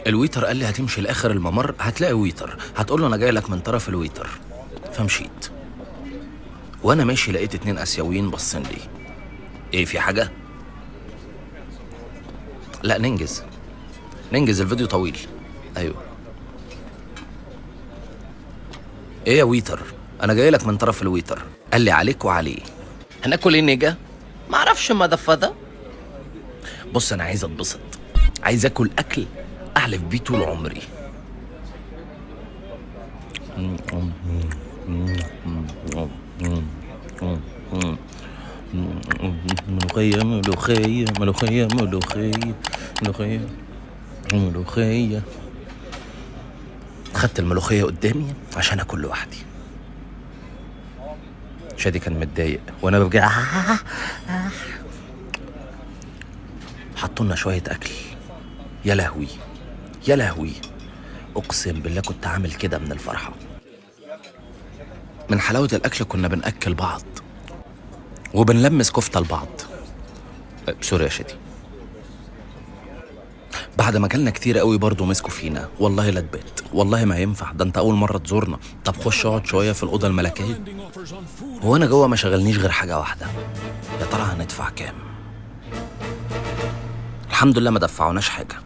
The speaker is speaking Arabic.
الويتر قال لي هتمشي لاخر الممر هتلاقي ويتر، هتقول له انا جاي لك من طرف الويتر. فمشيت، وانا ماشي لقيت 2 اسيويين باصين لي. ايه في حاجه؟ لا ننجز الفيديو طويل. ايوه. ايه يا ويتر؟ انا جاي لك من طرف الويتر. قال لي عليك وعليه. هناكل ايه نيجا؟ ما اعرفش ما دفده. بص انا عايز اتبسط، عايز اكل اكل احلف بيه طول عمري. ملوخية ملوخية ملوخية ملوخية ملوخية ملوخية. خدت الملوخية قدامي عشان اكل لوحدي. شادي كان متضايق وانا ببقى حطولنا شوية اكل. يا لهوي يا لهوي، اقسم بالله كنت عامل كده من الفرحة. من حلاوة الاكل كنا بنأكل بعض وبنلمس كفتة لبعض. سوري يا شادي. بعد ما كلنا كتير قوي برضو مسكوا فينا. والله لا تبات، والله ما ينفع، ده انت اول مرة تزورنا. طب خش اقعد شوية في الأوضة الملكية. هو انا جوه ما شغلنيش غير حاجة واحدة، يا ترى هندفع كام؟ الحمد لله ما دفعوناش حاجة.